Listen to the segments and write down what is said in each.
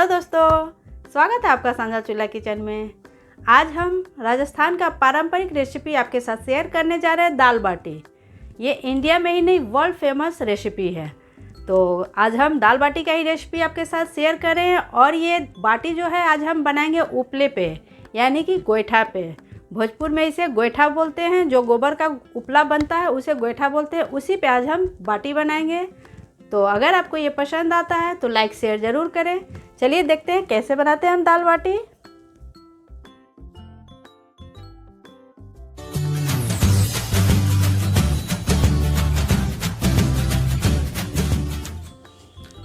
Hello दोस्तों, स्वागत है आपका साझा चूल्हा किचन में। आज हम राजस्थान का पारंपरिक रेसिपी आपके साथ शेयर करने जा रहे हैं, दाल बाटी। ये इंडिया में ही नहीं, वर्ल्ड फेमस रेसिपी है। तो आज हम दाल बाटी का ही रेसिपी आपके साथ शेयर कर रहे हैं। और ये बाटी जो है आज हम बनाएंगे उपले पे, यानी कि गोईठा पे। भोजपुर में इसे गोईठा बोलते हैं। जो गोबर का उपला बनता है उसे गोईठा बोलते हैं। उसी पे आज हम बाटी बनाएंगे। तो अगर आपको ये पसंद आता है तो लाइक शेयर ज़रूर करें। चलिए देखते हैं कैसे बनाते हैं हम दाल बाटी।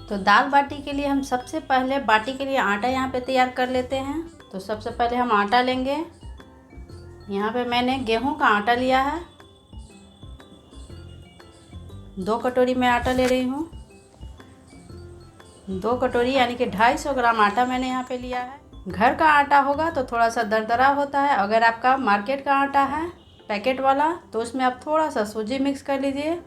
तो दाल बाटी के लिए हम सबसे पहले बाटी के लिए आटा यहाँ पे तैयार कर लेते हैं। तो सबसे पहले हम आटा लेंगे। यहाँ पे मैंने गेहूं का आटा लिया है। 2 कटोरी में आटा ले रही हूँ। 2 कटोरी यानी कि 250 ग्राम आटा मैंने यहाँ पे लिया है। घर का आटा होगा तो थोड़ा सा दरदरा होता है। अगर आपका मार्केट का आटा है पैकेट वाला तो उसमें आप थोड़ा सा सूजी मिक्स कर लीजिए।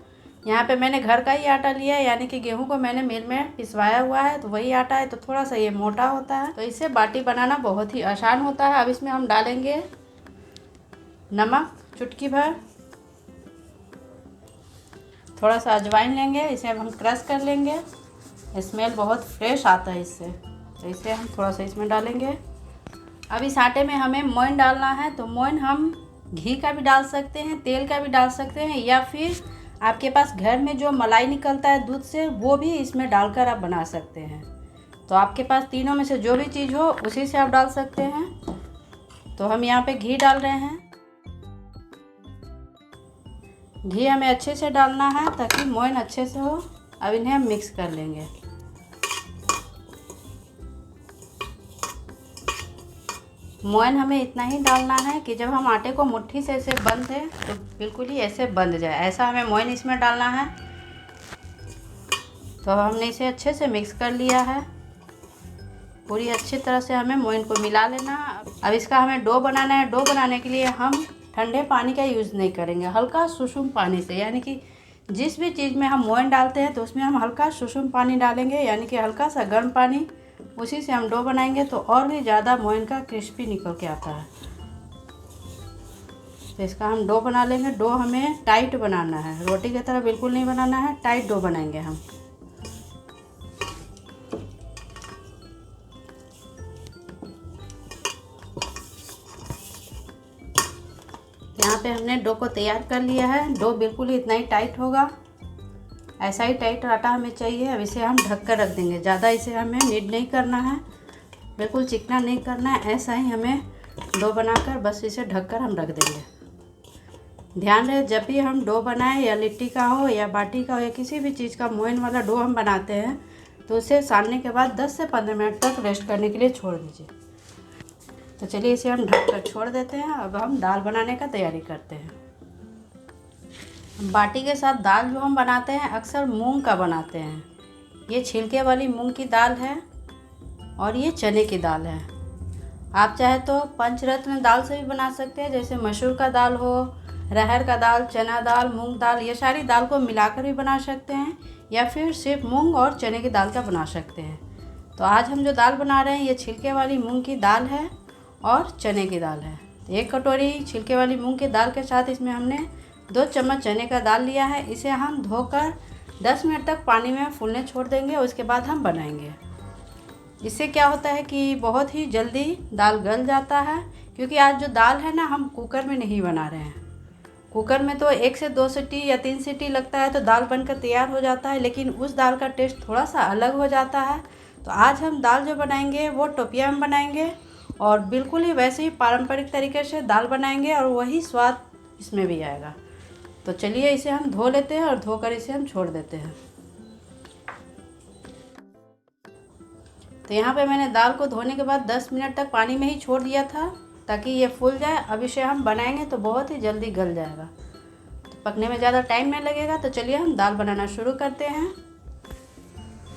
यहाँ पे मैंने घर का ही आटा लिया है, यानी कि गेहूं को मैंने मिल में पिसवाया हुआ है, तो वही आटा है। तो थोड़ा सा ये मोटा होता है, तो इससे बाटी बनाना बहुत ही आसान होता है। अब इसमें हम डालेंगे नमक चुटकी भर, थोड़ा सा अजवाइन लेंगे, इसे अब हम क्रश कर लेंगे। स्मेल बहुत फ्रेश आता है इससे, तो इसे हम थोड़ा सा इसमें डालेंगे। अब इस आटे में हमें मोइन डालना है। तो मोइन हम घी का भी डाल सकते हैं, तेल का भी डाल सकते हैं, या फिर आपके पास घर में जो मलाई निकलता है दूध से, वो भी इसमें डालकर आप बना सकते हैं। तो आपके पास तीनों में से जो भी चीज़ हो उसी से आप डाल सकते हैं। तो हम यहाँ पे घी डाल रहे हैं। घी हमें अच्छे से डालना है ताकि मोइन अच्छे से हो। अब इन्हें हम मिक्स कर लेंगे। मोइन हमें इतना ही डालना है कि जब हम आटे को मुट्ठी से ऐसे बंधे तो बिल्कुल ही ऐसे बंध जाए, ऐसा हमें मोइन इसमें डालना है। तो हमने इसे अच्छे से मिक्स कर लिया है। पूरी अच्छी तरह से हमें मोइन को मिला लेना। अब इसका हमें डो बनाना है। डो बनाने के लिए हम ठंडे पानी का यूज़ नहीं करेंगे, हल्का सुसुम पानी से, यानी कि जिस भी चीज़ में हम मोइन डालते हैं तो उसमें हम हल्का सुसुम पानी डालेंगे, यानी कि हल्का सा गर्म पानी। उसी से हम डो बनाएंगे तो और भी ज़्यादा मोइन का क्रिस्पी निकल के आता है। तो इसका हम डो बना लेंगे। डो हमें टाइट बनाना है, रोटी की तरह बिल्कुल नहीं बनाना है, टाइट डो बनाएंगे हम। यहाँ पे हमने डो को तैयार कर लिया है। डो बिल्कुल ही इतना ही टाइट होगा, ऐसा ही टाइट आटा हमें चाहिए। अब इसे हम ढक कर रख देंगे। ज़्यादा इसे हमें नीड नहीं करना है, बिल्कुल चिकना नहीं करना है। ऐसा ही हमें डो बनाकर बस इसे ढक कर हम रख देंगे। ध्यान रहे, जब भी हम डो बनाएं, या लिट्टी का हो या बाटी का हो या किसी भी चीज़ का मोइन वाला डो हम बनाते हैं, तो उसे सानने के बाद 10 से 15 मिनट तक रेस्ट करने के लिए छोड़ दीजिए। तो चलिए इसे हम ढक कर छोड़ देते हैं। अब हम दाल बनाने का तैयारी करते हैं। बाटी के साथ दाल जो हम बनाते हैं अक्सर मूंग का बनाते हैं। ये छिलके वाली मूंग की दाल है और ये चने की दाल है। आप चाहे तो पंचरत्न दाल से भी बना सकते हैं, जैसे मसूर का दाल हो, अरहर का दाल, चना दाल, मूंग दाल, ये सारी दाल को मिलाकर भी बना सकते हैं, या फिर सिर्फ मूंग और चने की दाल का बना सकते हैं। तो आज हम जो दाल बना रहे हैं ये छिलके वाली मूंग की दाल है और चने की दाल है। तो 1 कटोरी छिलके वाली मूंग की दाल के साथ इसमें हमने 2 चम्मच चने का दाल लिया है। इसे हम धोकर 10 मिनट तक पानी में फूलने छोड़ देंगे। उसके बाद हम बनाएंगे। इससे क्या होता है कि बहुत ही जल्दी दाल गल जाता है, क्योंकि आज जो दाल है ना, हम कुकर में नहीं बना रहे हैं। कुकर में तो 1 से 2 सीटी या 3 सीटी लगता है तो दाल बनकर तैयार हो जाता है, लेकिन उस दाल का टेस्ट थोड़ा सा अलग हो जाता है। तो आज हम दाल जो बनाएंगे वो टोपिया में बनाएंगे, और बिल्कुल ही वैसे ही पारंपरिक तरीके से दाल बनाएंगे, और वही स्वाद इसमें भी आएगा। तो चलिए इसे हम धो लेते हैं और धोकर इसे हम छोड़ देते हैं। तो यहाँ पे मैंने दाल को धोने के बाद 10 मिनट तक पानी में ही छोड़ दिया था ताकि ये फूल जाए। अब इसे हम बनाएंगे तो बहुत ही जल्दी गल जाएगा, तो पकने में ज़्यादा टाइम नहीं लगेगा। तो चलिए हम दाल बनाना शुरू करते हैं।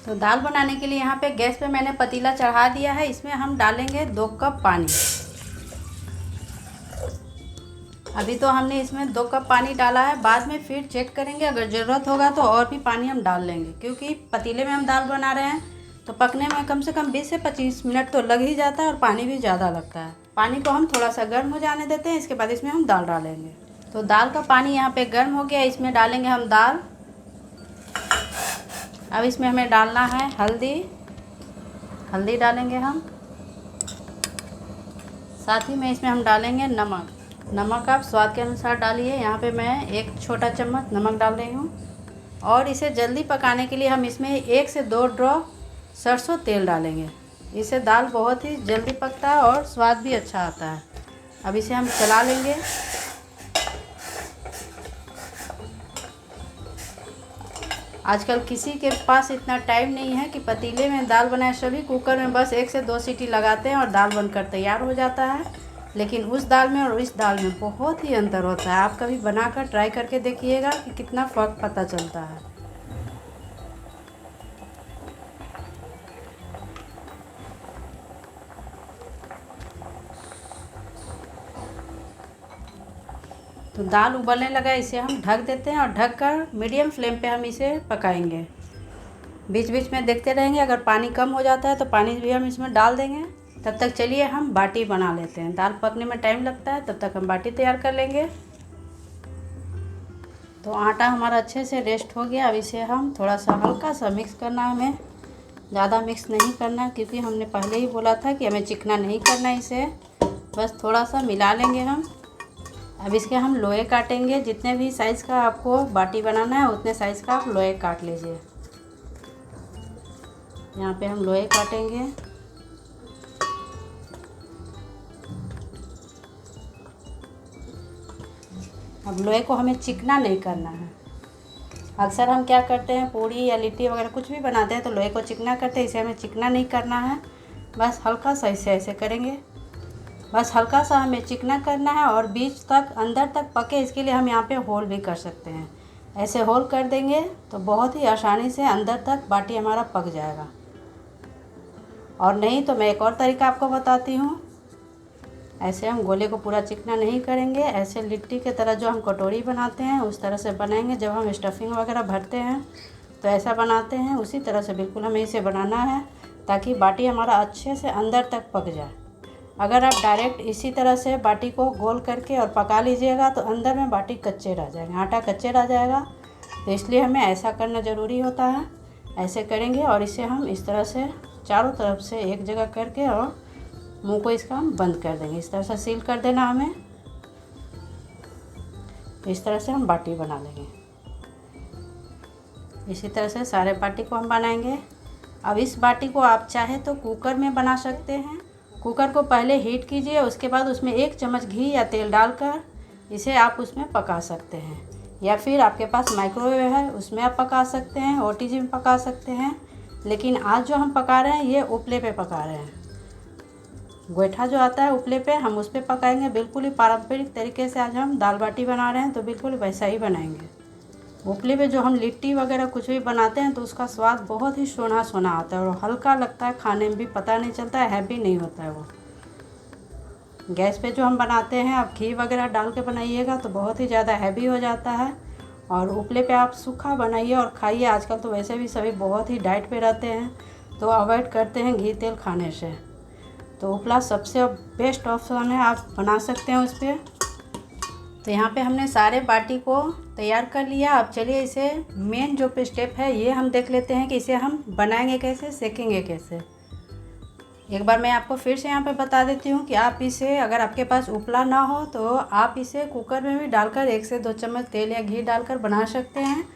तो दाल बनाने के लिए यहाँ पे गैस पे मैंने पतीला चढ़ा दिया है। इसमें हम डालेंगे 2 कप पानी। अभी तो हमने इसमें 2 कप पानी डाला है, बाद में फिर चेक करेंगे, अगर ज़रूरत होगा तो और भी पानी हम डाल लेंगे, क्योंकि पतीले में हम दाल बना रहे हैं तो पकने में कम से कम 20 से 25 मिनट तो लग ही जाता है और पानी भी ज़्यादा लगता है। पानी को हम थोड़ा सा गर्म हो जाने देते हैं। इसके बाद इसमें हम दाल डालेंगे। तो दाल का पानी यहाँ पे गर्म हो गया, इसमें डालेंगे हम दाल। अब इसमें हमें डालना है हल्दी डालेंगे हम। साथ ही में इसमें हम डालेंगे नमक आप स्वाद के अनुसार डालिए। यहाँ पे मैं 1 छोटा चम्मच नमक डाल रही हूँ। और इसे जल्दी पकाने के लिए हम इसमें 1 से 2 ड्रॉप सरसों तेल डालेंगे। इससे दाल बहुत ही जल्दी पकता है और स्वाद भी अच्छा आता है। अब इसे हम चला लेंगे। आजकल किसी के पास इतना टाइम नहीं है कि पतीले में दाल बनाए। सभी कुकर में बस 1 से 2 सीटी लगाते हैं और दाल बनकर तैयार हो जाता है। लेकिन उस दाल में और इस दाल में बहुत ही अंतर होता है। आप कभी बनाकर ट्राई करके देखिएगा कि कितना फ़र्क पता चलता है। तो दाल उबलने लगा, इसे हम ढक देते हैं और ढककर मीडियम फ्लेम पे हम इसे पकाएंगे। बीच बीच में देखते रहेंगे, अगर पानी कम हो जाता है तो पानी भी हम इसमें डाल देंगे। तब तक चलिए हम बाटी बना लेते हैं। दाल पकने में टाइम लगता है, तब तक हम बाटी तैयार कर लेंगे। तो आटा हमारा अच्छे से रेस्ट हो गया। अब इसे हम थोड़ा सा हल्का सा मिक्स करना है, हमें ज़्यादा मिक्स नहीं करना, क्योंकि हमने पहले ही बोला था कि हमें चिकना नहीं करना है। इसे बस थोड़ा सा मिला लेंगे हम। अब इसके हम लोए काटेंगे। जितने भी साइज़ का आपको बाटी बनाना है उतने साइज़ का आप लोए काट लीजिए। यहाँ पे हम लोए काटेंगे। अब लोए को हमें चिकना नहीं करना है। अक्सर हम क्या करते हैं, पूड़ी या लिट्टी वगैरह कुछ भी बनाते हैं तो लोए को चिकना करते हैं। इसे हमें चिकना नहीं करना है। बस हल्का सा इसे ऐसे करेंगे। बस हल्का सा हमें चिकना करना है और बीच तक अंदर तक पके, इसके लिए हम यहाँ पे होल भी कर सकते हैं। ऐसे होल कर देंगे तो बहुत ही आसानी से अंदर तक बाटी हमारा पक जाएगा। और नहीं तो मैं एक और तरीका आपको बताती हूँ। ऐसे हम गोले को पूरा चिकना नहीं करेंगे, ऐसे लिट्टी के तरह जो हम कटोरी बनाते हैं उस तरह से बनाएंगे। जब हम स्टफिंग वगैरह भरते हैं तो ऐसा बनाते हैं, उसी तरह से बिल्कुल हमें इसे बनाना है, ताकि बाटी हमारा अच्छे से अंदर तक पक जाए। अगर आप डायरेक्ट इसी तरह से बाटी को गोल करके और पका लीजिएगा तो अंदर में बाटी कच्चे रह जाएगा, आटा कच्चे रह जाएगा। तो इसलिए हमें ऐसा करना ज़रूरी होता है। ऐसे करेंगे और इसे हम इस तरह से चारों तरफ से एक जगह करके और मुंह को इसका हम बंद कर देंगे। इस तरह से सील कर देना हमें। इस तरह से हम बाटी बना लेंगे। इसी तरह से सारे बाटी को हम बनाएंगे। अब इस बाटी को आप चाहे तो कुकर में बना सकते हैं। कुकर को पहले हीट कीजिए, उसके बाद उसमें 1 चम्मच घी या तेल डालकर इसे आप उसमें पका सकते हैं। या फिर आपके पास माइक्रोवेव है उसमें आप पका सकते हैं, ओटीजी में पका सकते हैं। लेकिन आज जो हम पका रहे हैं ये उपले पे पका रहे हैं। गोईठा जो आता है उपले पे, हम उस पर पकाएंगे। बिल्कुल ही पारंपरिक तरीके से आज हम दाल बाटी बना रहे हैं, तो बिल्कुल वैसा ही बनाएंगे। उपले पे जो हम लिट्टी वगैरह कुछ भी बनाते हैं तो उसका स्वाद बहुत ही सोना सोना आता है और हल्का लगता है, खाने में भी पता नहीं चलता है, हैवी नहीं होता है वो। गैस पे जो हम बनाते हैं आप घी वगैरह डाल के बनाइएगा तो बहुत ही ज़्यादा हैवी हो जाता है। और उपले पे आप सूखा बनाइए और खाइए। आजकल तो वैसे भी सभी बहुत ही डाइट पे रहते हैं तो अवॉइड करते हैं घी तेल खाने से। तो उपला सबसे बेस्ट ऑप्शन है, आप बना सकते हैं उस पर। तो यहाँ पे हमने सारे बाटी को तैयार कर लिया। अब चलिए इसे मेन जो स्टेप है ये हम देख लेते हैं कि इसे हम बनाएंगे कैसे, सेकेंगे कैसे। एक बार मैं आपको फिर से यहाँ पे बता देती हूँ कि आप इसे, अगर आपके पास उपला ना हो तो आप इसे कुकर में भी डालकर 1 से 2 चम्मच तेल या घी डालकर बना सकते हैं।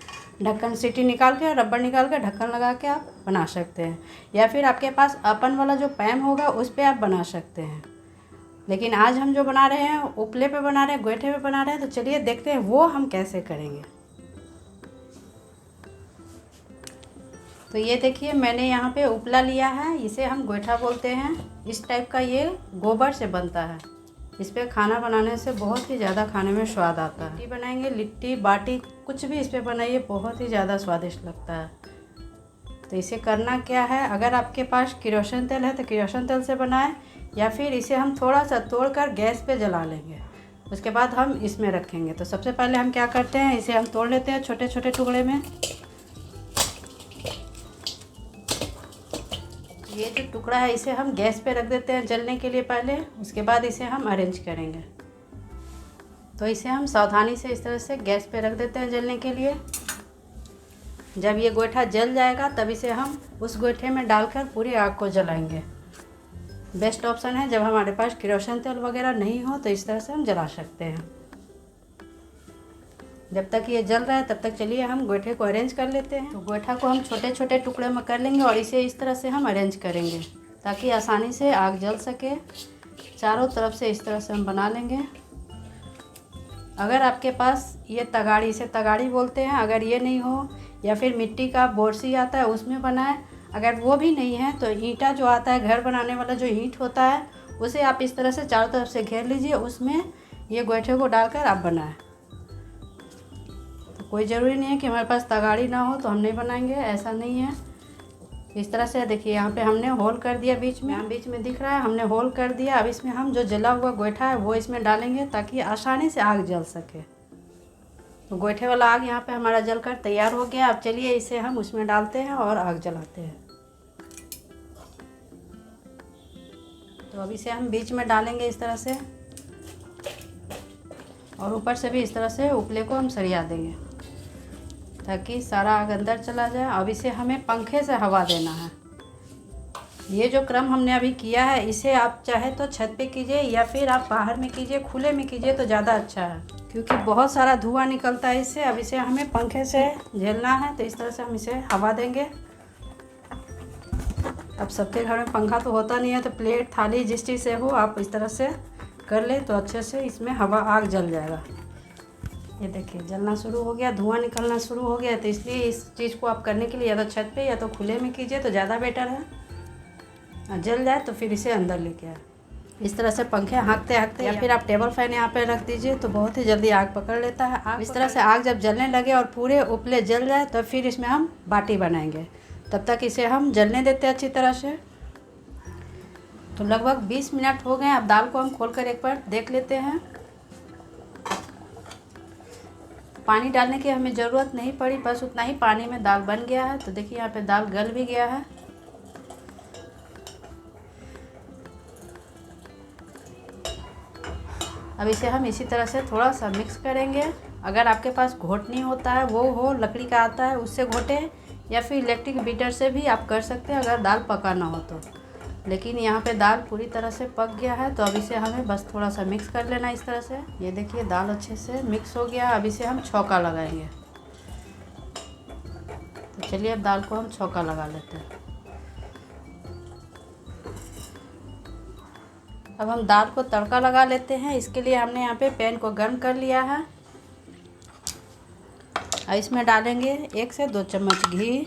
ढक्कन सीटी निकाल के और रबड़ निकाल के ढक्कन लगा के आप बना सकते हैं। या फिर आपके पास अपन वाला जो पैन होगा उस पर आप बना सकते हैं। लेकिन आज हम जो बना रहे हैं उपले पे बना रहे हैं, गोईठे पे बना रहे हैं। तो चलिए देखते हैं वो हम कैसे करेंगे। तो ये देखिए मैंने यहाँ पे उपला लिया है, इसे हम गोईठा बोलते हैं। इस टाइप का ये गोबर से बनता है। इस पर खाना बनाने से बहुत ही ज़्यादा खाने में स्वाद आता है। लिट्टी बनाएंगे, लिट्टी बाटी कुछ भी इस पर बनाइए, बहुत ही ज़्यादा स्वादिष्ट लगता है। तो इसे करना क्या है, अगर आपके पास किरोसिन तेल है तो किरोसिन तेल से बनाएं, या फिर इसे हम थोड़ा सा तोड़कर गैस पे जला लेंगे। उसके बाद हम इसमें रखेंगे। तो सबसे पहले हम क्या करते हैं, इसे हम तोड़ लेते हैं छोटे छोटे टुकड़े में। ये जो टुकड़ा है इसे हम गैस पे रख देते हैं जलने के लिए पहले, उसके बाद इसे हम अरेंज करेंगे। तो इसे हम सावधानी से इस तरह से गैस पे रख देते हैं जलने के लिए। जब ये गोईठा जल जाएगा तब इसे हम उस गोईठे में डालकर पूरी आग को जलाएंगे। बेस्ट ऑप्शन है जब हमारे पास केरोसिन तेल वगैरह नहीं हो तो इस तरह से हम जला सकते हैं। जब तक ये जल रहा है तब तक चलिए हम गोईठे को अरेंज कर लेते हैं। तो गोईठा को हम छोटे छोटे टुकड़े में कर लेंगे और इसे इस तरह से हम अरेंज करेंगे ताकि आसानी से आग जल सके। चारों तरफ से इस तरह से हम बना लेंगे। अगर आपके पास ये तगाड़ी, इसे तगाड़ी बोलते हैं, अगर ये नहीं हो या फिर मिट्टी का बोरसी आता है उसमें बनाएं। अगर वो भी नहीं है तो ईंटा जो आता है, घर बनाने वाला जो ईंट होता है, उसे आप इस तरह से चारों तरफ से घेर लीजिए, उसमें ये गोईठे को डालकर आप बनाएं। तो कोई ज़रूरी नहीं है कि हमारे पास तगाड़ी ना हो तो हम नहीं बनाएंगे, ऐसा नहीं है। इस तरह से देखिए यहाँ पे हमने होल कर दिया बीच में, बीच में दिख रहा है, हमने होल कर दिया। अब इसमें हम जो जला हुआ गोईठा है वो इसमें डालेंगे ताकि आसानी से आग जल सके। तो गोईठे वाला आग यहाँ पे हमारा जलकर तैयार हो गया। अब चलिए इसे हम उसमें डालते हैं और आग जलाते हैं। तो अब इसे हम बीच में डालेंगे इस तरह से, और ऊपर से भी इस तरह से उपले को हम सरिया देंगे ताकि सारा आग अंदर चला जाए। अब इसे हमें पंखे से हवा देना है। ये जो क्रम हमने अभी किया है इसे आप चाहे तो छत पे कीजिए या फिर आप बाहर में कीजिए, खुले में कीजिए तो ज़्यादा अच्छा है, क्योंकि बहुत सारा धुआं निकलता है इससे। अब इसे हमें पंखे से झेलना है, तो इस तरह से हम इसे हवा देंगे। अब सबके घर में पंखा तो होता नहीं है, तो प्लेट, थाली, जिस चीज़ से हो आप इस तरह से कर ले तो अच्छे से इसमें हवा, आग जल जाएगा। ये देखिए जलना शुरू हो गया, धुआं निकलना शुरू हो गया। तो इसलिए इस चीज़ को आप करने के लिए या तो छत पे या तो खुले में कीजिए तो ज़्यादा बेटर है। जल जाए तो फिर इसे अंदर लेके आए। इस तरह से पंखे हाँकते हाँकते, या फिर आप टेबल फैन यहाँ पे रख दीजिए तो बहुत ही जल्दी आग पकड़ लेता है। आग इस तरह से आग जब जलने लगे और पूरे उपले जल जाए तो फिर इसमें हम बाटी बनाएंगे। तब तक इसे हम जलने देते हैं अच्छी तरह से। तो लगभग 20 मिनट हो गए। अब दाल को हम खोलकर एक बार देख लेते हैं। पानी डालने की हमें ज़रूरत नहीं पड़ी, बस उतना ही पानी में दाल बन गया है। तो देखिए यहाँ पे दाल गल भी गया है। अब इसे हम इसी तरह से थोड़ा सा मिक्स करेंगे। अगर आपके पास घोटनी होता है, वो हो, लकड़ी का आता है, उससे घोटें, या फिर इलेक्ट्रिक बीटर से भी आप कर सकते हैं अगर दाल पका ना हो तो। लेकिन यहाँ पे दाल पूरी तरह से पक गया है, तो अब इसे हमें बस थोड़ा सा मिक्स कर लेना इस तरह से। ये देखिए दाल अच्छे से मिक्स हो गया। अब इसे हम छौंका लगाएंगे। तो चलिए अब दाल को हम छौंका लगा लेते हैं। अब हम दाल को तड़का लगा लेते हैं। इसके लिए हमने यहाँ पे पैन को गर्म कर लिया है और इसमें डालेंगे 1 से 2 चम्मच घी,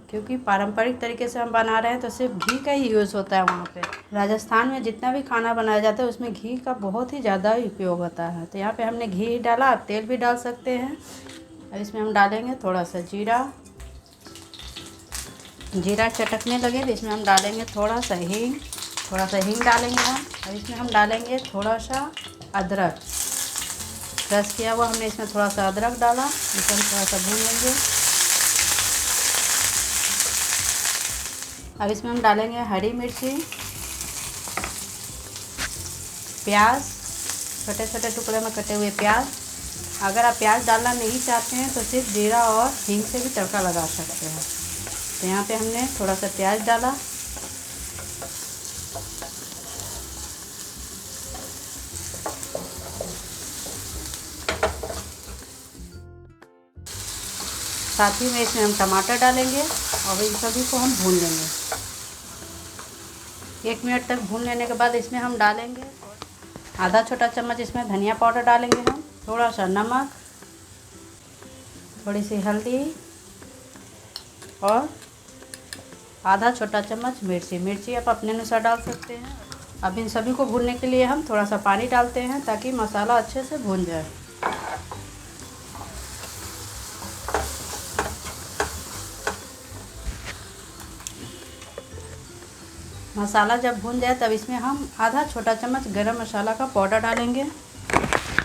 क्योंकि पारंपरिक तरीके से हम बना रहे हैं तो सिर्फ घी का ही यूज़ होता है। वहाँ पे राजस्थान में जितना भी खाना बनाया जाता है उसमें घी का बहुत ही ज़्यादा उपयोग होता है। तो यहाँ पे हमने घी डाला, आप तेल भी डाल सकते हैं। और इसमें हम डालेंगे थोड़ा सा जीरा। जीरा चटकने लगे तो इसमें हम डालेंगे थोड़ा सा हींग डालेंगे हम। और इसमें हम डालेंगे थोड़ा सा अदरक, क्रश किया हुआ हमने इसमें थोड़ा सा अदरक डाला। इसे हम थोड़ा सा भून लेंगे। अब इसमें हम डालेंगे हरी मिर्ची, प्याज, छोटे छोटे टुकड़े में कटे हुए प्याज। अगर आप प्याज डालना नहीं चाहते हैं तो सिर्फ जीरा और हींग से भी तड़का लगा सकते हैं। तो यहाँ पे हमने थोड़ा सा प्याज डाला। साथ ही में इसमें हम टमाटर डालेंगे और इन सभी को हम भून लेंगे। 1 मिनट तक भून लेने के बाद इसमें हम डालेंगे आधा छोटा चम्मच इसमें धनिया पाउडर डालेंगे हम, थोड़ा सा नमक, थोड़ी सी हल्दी और आधा छोटा चम्मच मिर्ची आप अपने अनुसार डाल सकते हैं। अब इन सभी को भूनने के लिए हम थोड़ा सा पानी डालते हैं ताकि मसाला अच्छे से भून जाए। मसाला जब भून जाए तब इसमें हम आधा छोटा चम्मच गरम मसाला का पाउडर डालेंगे।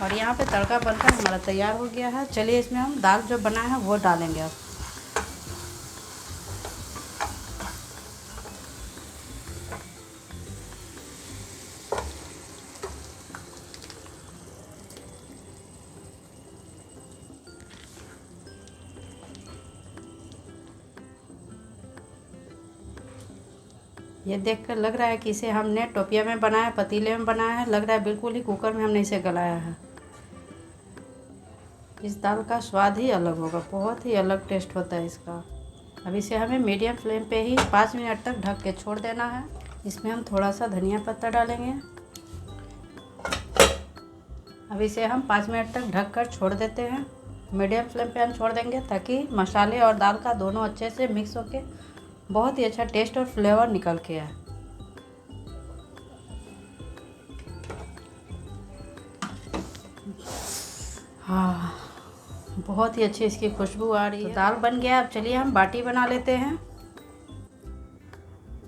और यहाँ पे तड़का बनकर हमारा तैयार हो गया है। चलिए इसमें हम दाल जो बनाए हैं वो डालेंगे। अब ये देखकर लग रहा है कि इसे हमने टोपिया में बनाया, पतीले में बनाया है। लग रहा है बिल्कुल ही कुकर में हमने इसे गलाया है। इस दाल का स्वाद ही अलग होगा, बहुत ही अलग टेस्ट होता है इसका। अब इसे हमें मीडियम फ्लेम पे ही 5 मिनट तक ढक के छोड़ देना है। इसमें हम थोड़ा सा धनिया पत्ता डालेंगे। अब इसे हम 5 मिनट तक ढक कर छोड़ देते हैं। मीडियम फ्लेम पे हम छोड़ देंगे ताकि मसाले और दाल का दोनों अच्छे से मिक्स होके बहुत ही अच्छा टेस्ट और फ्लेवर निकल के आए। हाँ, बहुत ही अच्छी इसकी खुशबू आ रही है। तो दाल बन गया। अब चलिए हम बाटी बना लेते हैं।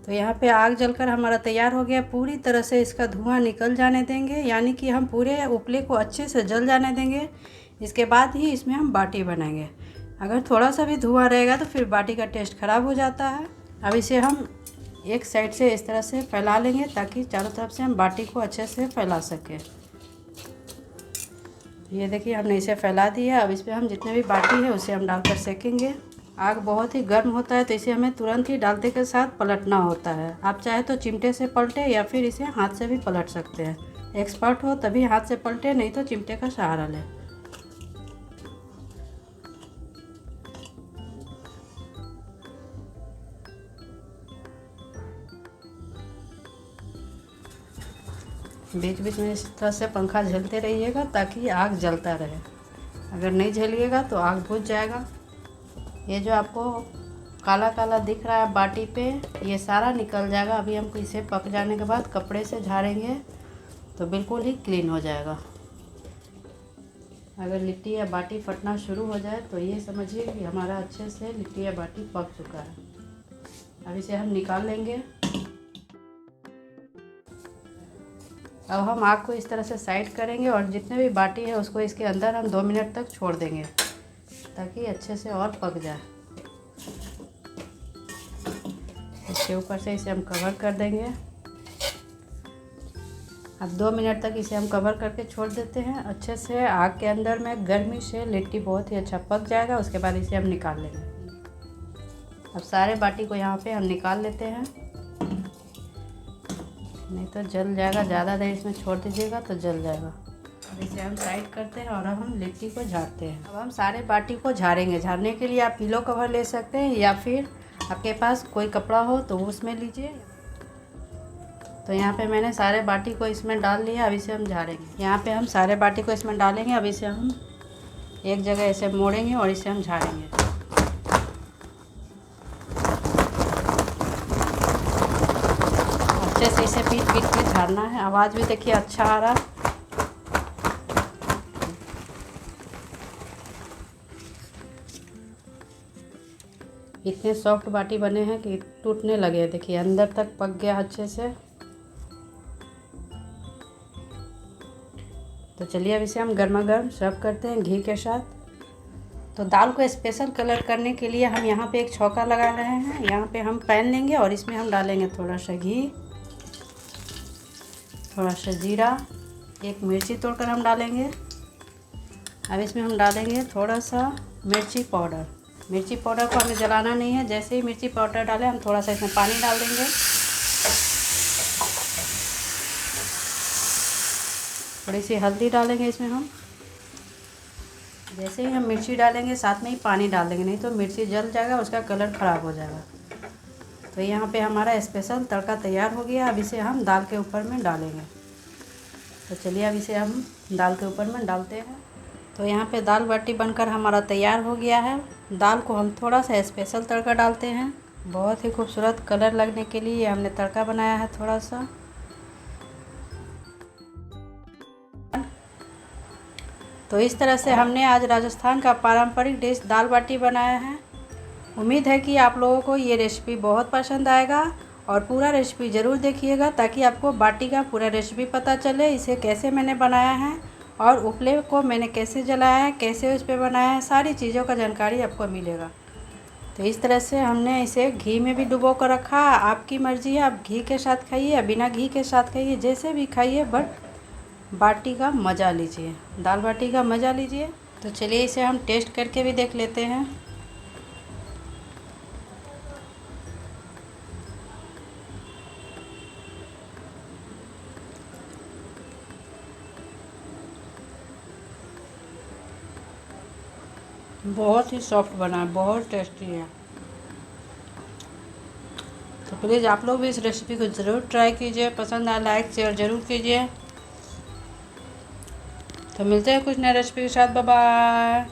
तो यहाँ पे आग जलकर हमारा तैयार हो गया। पूरी तरह से इसका धुआं निकल जाने देंगे, यानी कि हम पूरे उपले को अच्छे से जल जाने देंगे। इसके बाद ही इसमें हम बाटी बनाएंगे। अगर थोड़ा सा भी धुआं रहेगा तो फिर बाटी का टेस्ट ख़राब हो जाता है। अब इसे हम एक साइड से इस तरह से फैला लेंगे ताकि चारों तरफ से हम बाटी को अच्छे से फैला सकें। ये देखिए हमने इसे फैला दिया। अब इस पर हम जितने भी बाटी है उसे हम डालकर सेकेंगे। आग बहुत ही गर्म होता है तो इसे हमें तुरंत ही डालते के साथ पलटना होता है। आप चाहे तो चिमटे से पलटे या फिर इसे हाथ से भी पलट सकते हैं। एक्सपर्ट हो तभी हाथ से पलटे, नहीं तो चिमटे का सहारा लें। बीच बीच में इस तरह से पंखा झेलते रहिएगा ताकि आग जलता रहे। अगर नहीं झेलिएगा तो आग बुझ जाएगा। ये जो आपको काला काला दिख रहा है बाटी पे, ये सारा निकल जाएगा। अभी हम इसे पक जाने के बाद कपड़े से झाड़ेंगे तो बिल्कुल ही क्लीन हो जाएगा। अगर लिट्टी या बाटी फटना शुरू हो जाए तो ये समझिए कि हमारा अच्छे से लिट्टी या बाटी पक चुका है। अब इसे हम निकाल लेंगे। अब हम आग को इस तरह से साइड करेंगे और जितने भी बाटी है उसको इसके अंदर हम 2 मिनट तक छोड़ देंगे ताकि अच्छे से और पक जाए। इसके ऊपर से इसे हम कवर कर देंगे। अब 2 मिनट तक इसे हम कवर करके छोड़ देते हैं। अच्छे से आग के अंदर में गर्मी से लिट्टी बहुत ही अच्छा पक जाएगा। उसके बाद इसे हम निकाल लेंगे। अब सारे बाटी को यहाँ पे हम निकाल लेते हैं, नहीं तो जल जाएगा। ज़्यादा देर इसमें छोड़ दीजिएगा तो जल जाएगा। अब इसे हम साइड करते हैं और अब हम लिट्टी को झाड़ते हैं। अब हम सारे बाटी को झाड़ेंगे। झाड़ने के लिए आप पिलो कवर ले सकते हैं या फिर आपके पास कोई कपड़ा हो तो उसमें लीजिए। तो यहाँ पे मैंने सारे बाटी को इसमें डाल लिया। अब इसे हम झाड़ेंगे। यहाँ पे हम सारे बाटी को इसमें डालेंगे। अब इसे हम एक जगह ऐसे मोड़ेंगे और इसे हम झाड़ेंगे। अच्छे से इसे पीट पीट के झाड़ना है। आवाज़ भी देखिए अच्छा आ रहा है। इतने सॉफ्ट बाटी बने हैं कि टूटने लगे। देखिए अंदर तक पक गया अच्छे से। तो चलिए अब इसे हम गर्मा गर्म सर्व करते हैं घी के साथ। तो दाल को स्पेशल कलर करने के लिए हम यहाँ पे एक छौंका लगा रहे हैं। यहाँ पे हम पैन लेंगे और इसमें हम डालेंगे थोड़ा सा घी, थोड़ा सा जीरा, एक मिर्ची तोड़कर हम डालेंगे। अब इसमें हम डालेंगे थोड़ा सा मिर्ची पाउडर। मिर्ची पाउडर को हमें जलाना नहीं है। जैसे ही मिर्ची पाउडर डालें हम थोड़ा सा इसमें पानी डाल देंगे। थोड़ी सी हल्दी डालेंगे इसमें हम। जैसे ही हम मिर्ची डालेंगे साथ में ही पानी डाल देंगे, नहीं तो मिर्ची जल जाएगा, उसका कलर ख़राब हो जाएगा। तो यहाँ पे हमारा स्पेशल तड़का तैयार हो गया। अब इसे हम दाल के ऊपर में डालेंगे। तो चलिए अब इसे हम दाल के ऊपर में डालते हैं। तो यहाँ पे दाल बाटी बनकर हमारा तैयार हो गया है। दाल को हम थोड़ा सा स्पेशल तड़का डालते हैं। बहुत ही खूबसूरत कलर लगने के लिए हमने तड़का बनाया है थोड़ा सा। तो इस तरह से हमने आज राजस्थान का पारंपरिक डिश दाल बाटी बनाया है। उम्मीद है कि आप लोगों को ये रेसिपी बहुत पसंद आएगा और पूरा रेसिपी ज़रूर देखिएगा ताकि आपको बाटी का पूरा रेसिपी पता चले, इसे कैसे मैंने बनाया है और उपले को मैंने कैसे जलाया है, कैसे उस पर बनाया है, सारी चीज़ों का जानकारी आपको मिलेगा। तो इस तरह से हमने इसे घी में भी डुबो कर रखा। आपकी मर्ज़ी है, आप घी के साथ खाइए या बिना घी के साथ खाइए, जैसे भी खाइए, बट बाटी का मज़ा लीजिए, दाल बाटी का मज़ा लीजिए। तो चलिए इसे हम टेस्ट करके भी देख लेते हैं। बहुत ही सॉफ्ट बना है, बहुत टेस्टी है। तो प्लीज़ आप लोग भी इस रेसिपी को ज़रूर ट्राई कीजिए, पसंद आए लाइक शेयर ज़रूर कीजिए। तो मिलते हैं कुछ नए रेसिपी के साथ, बाय बाय।